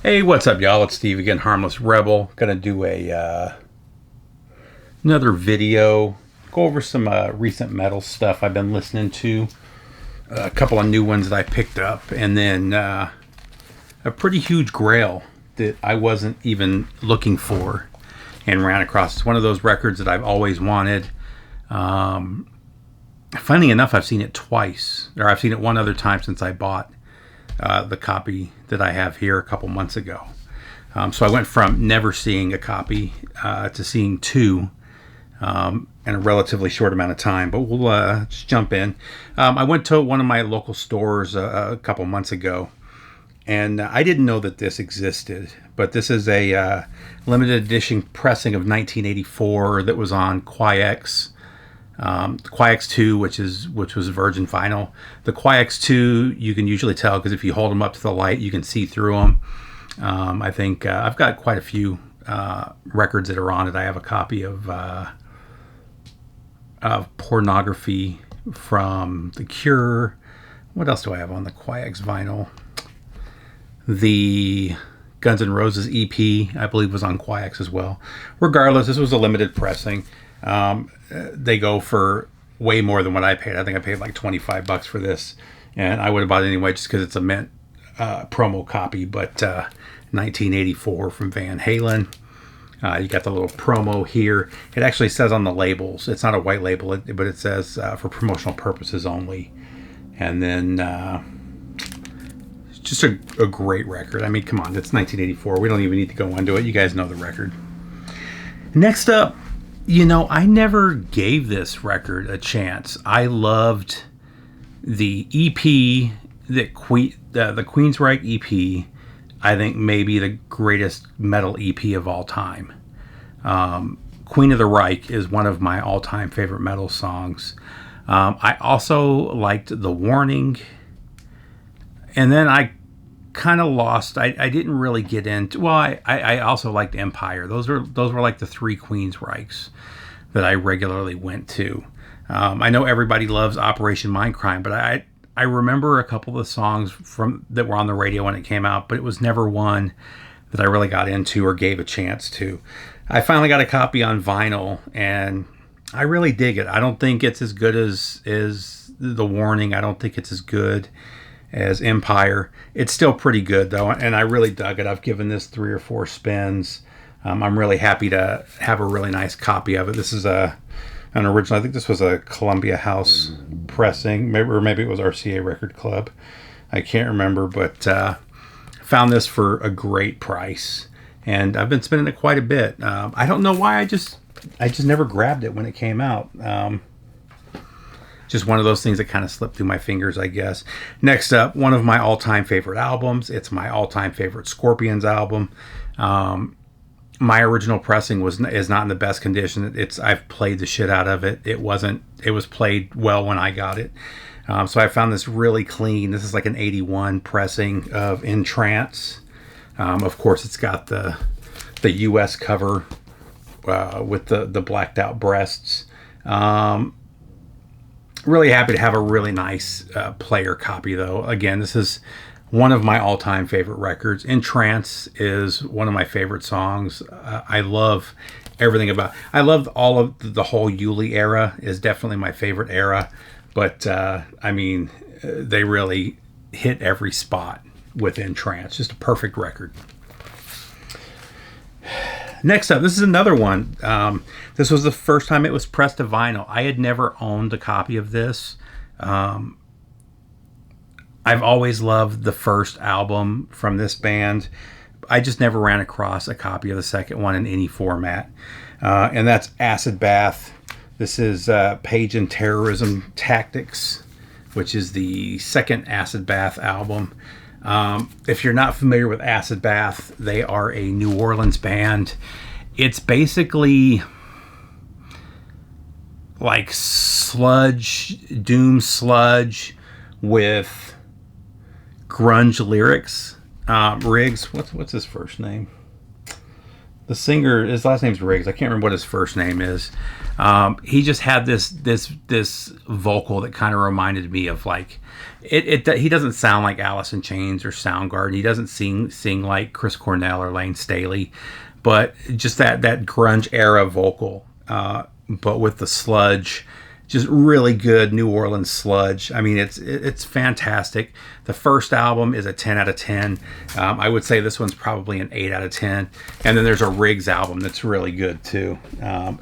Hey, what's up, y'all? It's Steve again, Harmless Rebel. Gonna do another video, go over some recent metal stuff I've been listening to, a couple of new ones that I picked up, and then a pretty huge grail that I wasn't even looking for and ran across. It's one of those records that I've always wanted. Funny enough, I've seen it twice, or I've seen it one other time since I bought the copy that I have here a couple months ago. So I went from never seeing a copy to seeing two in a relatively short amount of time. But we'll just jump in. I went to one of my local stores a couple months ago, and I didn't know that this existed. But this is a limited edition pressing of 1984 that was on Quiex. Quiex 2, which was virgin vinyl. The Quiex 2, you can usually tell because if you hold them up to the light, you can see through them. I think I've got quite a few records that are on it. I have a copy of Pornography from The Cure. What else do I have on the Quiex vinyl? The Guns N' Roses EP, I believe, was on Quiex as well. Regardless, this was a limited pressing. They go for way more than what I paid. I think I paid like $25 for this, and I would have bought it anyway just because it's a mint promo copy. But 1984 from Van Halen. You got the little promo here. It actually says on the labels. It's not a white label, but it says for promotional purposes only. And then it's just a great record. I mean, come on, it's 1984. We don't even need to go into it. You guys know the record. Next up, I never gave this record a chance. I loved the EP, the Queensryche EP. I think maybe the greatest metal EP of all time. Queen of the Reich is one of my all-time favorite metal songs. I also liked The Warning. And then I kind of lost. I didn't really get into. Well, I also liked Empire. Those were like the three Queensryches that I regularly went to. I know everybody loves Operation Mindcrime, but I remember a couple of the songs that were on the radio when it came out, but it was never one that I really got into or gave a chance to. I finally got a copy on vinyl, and I really dig it. I don't think it's as good as The Warning. I don't think it's as good as Empire. It's still pretty good though, and I really dug it. I've given this 3 or 4 spins. I'm really happy to have a really nice copy of it. This is an original. I think this was a Columbia House pressing, maybe it was RCA Record Club. I can't remember, but found this for a great price, and I've been spending it quite a bit. I don't know why. I just never grabbed it when it came out. Just one of those things that kind of slipped through my fingers, I guess. Next up, one of my all-time favorite albums. It's my all-time favorite Scorpions album. My original pressing is not in the best condition. I've played the shit out of it. It was played well when I got it. So I found this really clean. This is like an 81 pressing of In Trance. Of course, it's got the US cover with the blacked out breasts. Really happy to have a really nice player copy, though. Again, this is one of my all-time favorite records. In Trance is one of my favorite songs. I love everything about. I love all of the whole Yuli era is definitely my favorite era. But I mean, they really hit every spot with In Trance. Just a perfect record. Next up, this is another one. This was the first time it was pressed to vinyl. I had never owned a copy of this. I've always loved the first album from this band. I just never ran across a copy of the second one in any format. And that's Acid Bath. This is Page and Terrorism Tactics, which is the second Acid Bath album. If you're not familiar with Acid Bath, they are a New Orleans band. It's basically like sludge, doom sludge with grunge lyrics. Riggs, what's his first name? the singer, his last name's Riggs. I can't remember what his first name is. He just had this vocal that kind of reminded me of like he doesn't sound like Alice in Chains or Soundgarden. He doesn't sing like Chris Cornell or Lane Staley, but just that grunge era vocal, but with the sludge. Just really good New Orleans sludge. I mean, it's fantastic. The first album is a 10 out of 10. I would say this one's probably an 8 out of 10. And then there's a Riggs album that's really good too.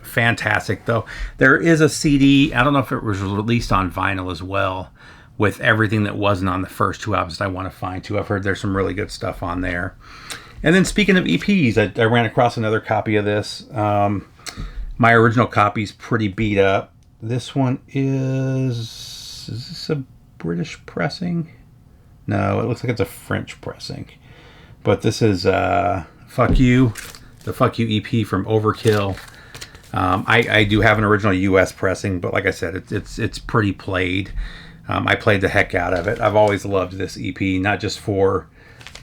Fantastic though. There is a CD. I don't know if it was released on vinyl as well, with everything that wasn't on the first two albums that I want to find too. I've heard there's some really good stuff on there. And then speaking of EPs, I ran across another copy of this. My original copy's pretty beat up. This one is this a British pressing? No, it looks like it's a French pressing. But this is Fuck You, the Fuck You EP from Overkill. I do have an original US pressing, but like I said, it's pretty played. I played the heck out of it. I've always loved this EP, not just for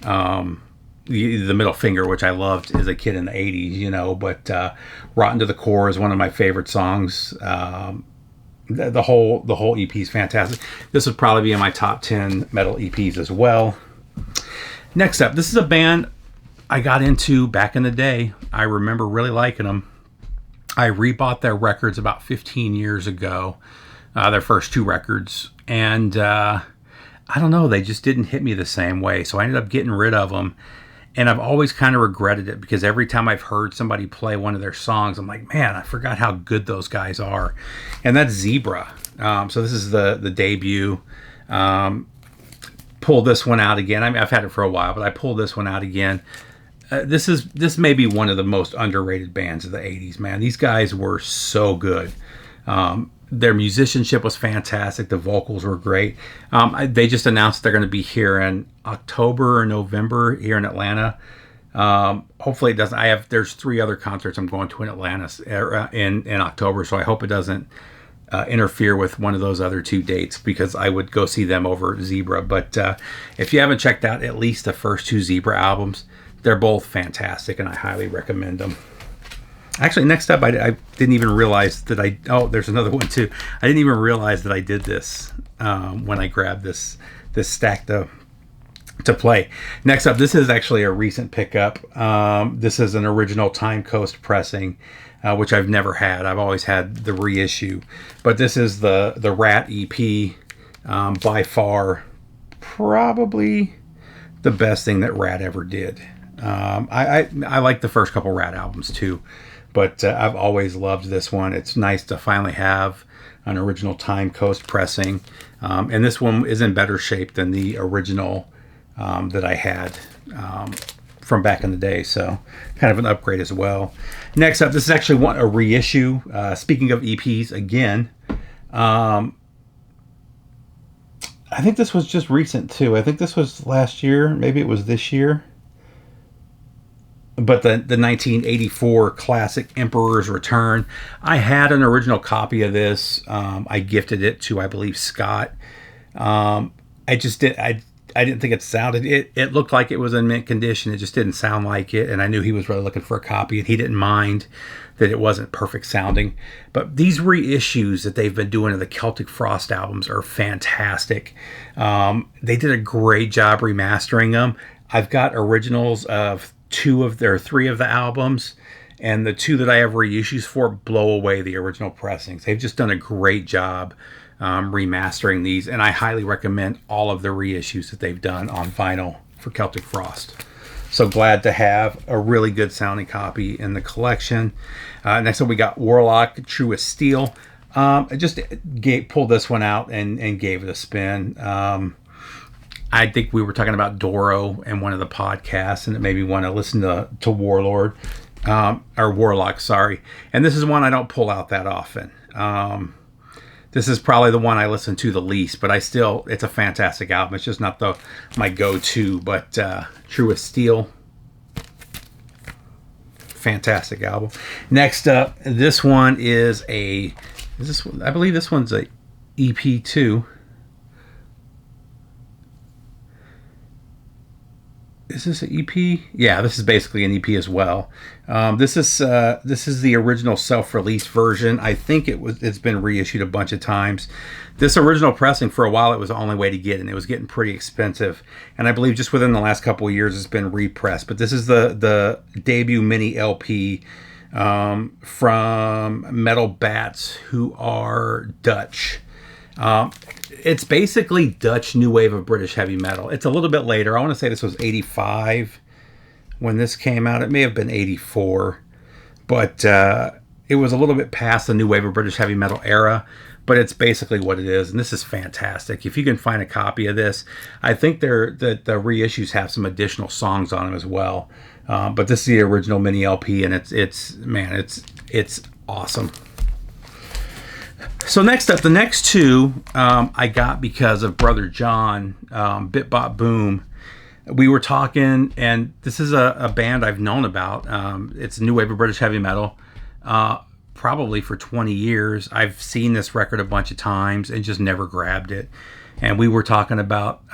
the Middle Finger, which I loved as a kid in the 80s, you know, but Rotten to the Core is one of my favorite songs. The whole EP is fantastic. This would probably be in my top 10 metal EPs as well. Next up, this is a band I got into back in the day. I remember really liking them. I rebought their records about 15 years ago, their first two records, and I don't know, they just didn't hit me the same way, so I ended up getting rid of them. And I've always kind of regretted it, because every time I've heard somebody play one of their songs, I'm like, man, I forgot how good those guys are. And that's Zebra. So this is the debut. Pulled this one out again. I mean, I've had it for a while, but I pulled this one out again. This may be one of the most underrated bands of the 80s, man. These guys were so good. Their musicianship was fantastic. The vocals were great. They just announced they're going to be here in October or November here in Atlanta. Hopefully it doesn't. There's 3 other concerts I'm going to in Atlanta in October, so I hope it doesn't interfere with one of those other 2 dates, because I would go see them over Zebra. But if you haven't checked out at least the first 2 Zebra albums, they're both fantastic, and I highly recommend them. Actually, next up, I didn't even realize that there's another one too. I didn't even realize that I did this when I grabbed this stack to play. Next up, this is actually a recent pickup. This is an original Time Coast pressing, which I've never had. I've always had the reissue. But this is the Rat EP, by far, probably the best thing that Rat ever did. I like the first couple Rat albums too. But I've always loved this one. It's nice to finally have an original Time Coast pressing. And this one is in better shape than the original that I had from back in the day. So kind of an upgrade as well. Next up, this is actually a reissue. Speaking of EPs, again, I think this was just recent too. I think this was last year. Maybe it was this year. But the 1984 classic Emperor's Return. I had an original copy of this. I gifted it to, I believe, Scott. I didn't think it sounded. It looked like it was in mint condition. It just didn't sound like it. And I knew he was really looking for a copy, and he didn't mind that it wasn't perfect sounding. But these reissues that they've been doing of the Celtic Frost albums are fantastic. They did a great job remastering them. I've got originals of 3 of the albums, and the 2 that I have reissues for blow away the original pressings. They've just done a great job remastering these, and I highly recommend all of the reissues that they've done on vinyl for Celtic Frost. So glad to have a really good sounding copy in the collection. Next up, we got Warlock, True as Steel. I just pulled this one out and gave it a spin. I think we were talking about Doro in one of the podcasts, and it made me want to listen to Warlord, or Warlock, sorry. And this is one I don't pull out that often. This is probably the one I listen to the least, but it's a fantastic album. It's just not my go-to, but True as Steel, fantastic album. Next up, this one I believe this one's a EP too. Is this an EP? Yeah, this is basically an EP as well. This is the original self-release version. I think it's been reissued a bunch of times. This original pressing, for a while, it was the only way to get it, and it was getting pretty expensive. And I believe just within the last couple of years, it's been repressed. But this is the debut mini LP from Metal Bats, who are Dutch. It's basically Dutch new wave of British heavy metal. It's a little bit later. I want to say this was 85 when this came out. It may have been 84, but it was a little bit past the new wave of British heavy metal era, but it's basically what it is. And this is fantastic. If you can find a copy of this, I think the reissues have some additional songs on them as well. But this is the original mini LP, and it's awesome. So next up, the next two I got because of Brother John, Bit Bop Boom. We were talking, and this is a band I've known about. It's a new wave of British heavy metal, probably for 20 years. I've seen this record a bunch of times and just never grabbed it. And we were talking about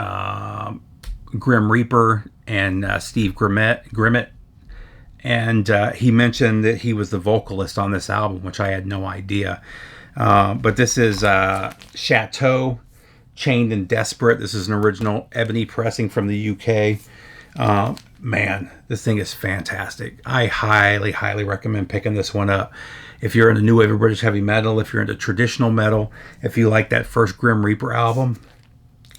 Grim Reaper and Steve Grimmett. And he mentioned that he was the vocalist on this album, which I had no idea. But this is Chateau, Chained and Desperate. This is an original ebony pressing from the UK. Man, this thing is fantastic. I highly, highly recommend picking this one up. If you're into new wave of British heavy metal, if you're into traditional metal, if you like that first Grim Reaper album,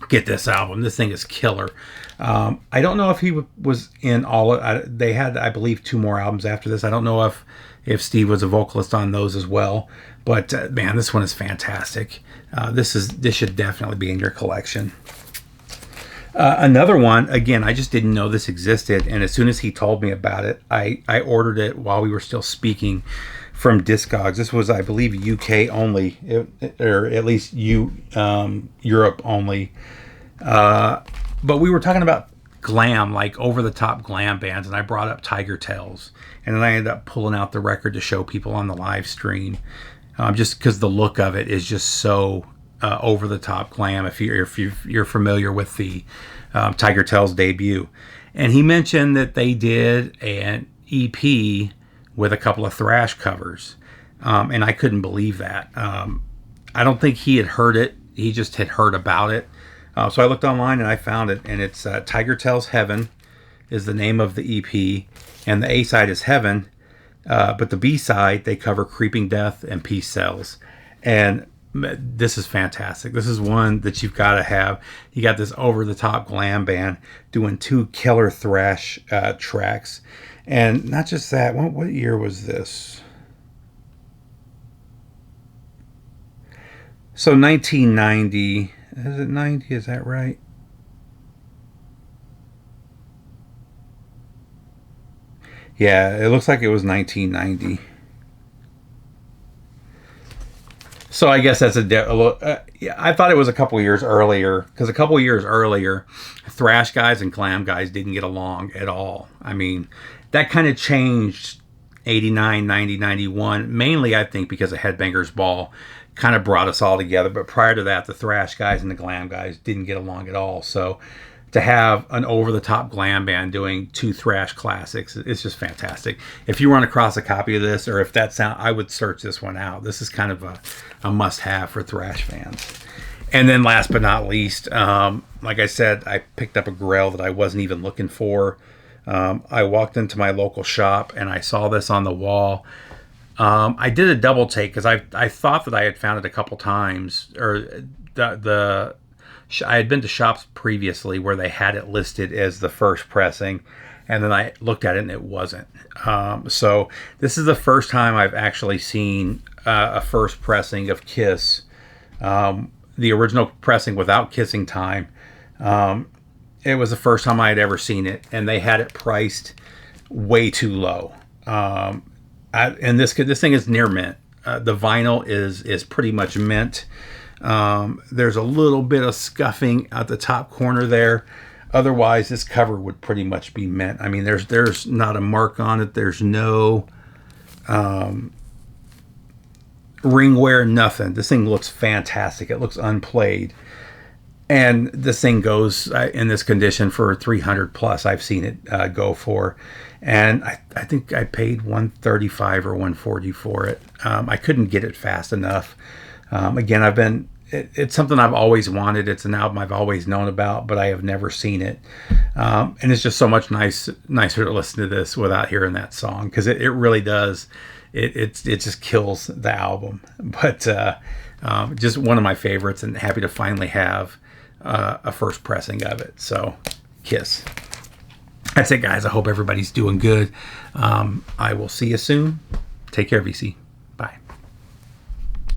get this album. This thing is killer. I don't know if he was in all. They had, I believe, 2 more albums after this. I don't know if Steve was a vocalist on those as well. But man, this one is fantastic. This should definitely be in your collection. Another one, again, I just didn't know this existed, and as soon as he told me about it, I ordered it while we were still speaking from Discogs. This was, I believe, UK only, or at least Europe only. But we were talking about glam, like over-the-top glam bands, and I brought up Tiger Tails, and then I ended up pulling out the record to show people on the live stream, just because the look of it is just so over-the-top glam. If you're familiar with the Tiger Tails debut, and he mentioned that they did an EP with a couple of thrash covers, and I couldn't believe that. I don't think he had heard it; he just had heard about it. So I looked online and I found it, and it's Tiger Tails Heaven is the name of the EP, and the A side is Heaven, but the B side they cover Creeping Death and Peace Cells, and this is fantastic. This is one that you've got to have. You got this over-the-top glam band doing 2 killer thrash tracks, and not just that. What year was this? So 1990. Is it 90? Is that right? Yeah, it looks like it was 1990. So I guess that's I thought it was a couple years earlier, because a couple years earlier, thrash guys and glam guys didn't get along at all. I mean, that kind of changed 89, 90, 91, mainly I think because of Headbangers Ball kind of brought us all together. But prior to that, the thrash guys and the glam guys didn't get along at all. So to have an over-the-top glam band doing 2 thrash classics, it's just fantastic. If you run across a copy of this, or if that sound, I would search this one out. This is kind of a must-have for thrash fans. And then last but not least, like I said, I picked up a GRAIL that I wasn't even looking for. I walked into my local shop and I saw this on the wall. I did a double take because I thought that I had found it a couple times, or I had been to shops previously where they had it listed as the first pressing, and then I looked at it and it wasn't. So this is the first time I've actually seen a first pressing of Kiss, the original pressing without Kissing Time. It was the first time I had ever seen it, and they had it priced way too low. And this thing is near mint. The vinyl is pretty much mint. There's a little bit of scuffing at the top corner there. Otherwise, this cover would pretty much be mint. I mean, there's not a mark on it. There's no ring wear, nothing. This thing looks fantastic. It looks unplayed. And this thing goes in this condition for 300 plus. I've seen it go for, and I think I paid 135 or 140 for it. I couldn't get it fast enough. Again, it's something I've always wanted. It's an album I've always known about, but I have never seen it. And it's just so much nicer to listen to this without hearing that song, because it really does. It just kills the album. But just one of my favorites, and happy to finally have a first pressing of it. So, Kiss. That's it, guys. I hope everybody's doing good. I will see you soon. Take care, VC.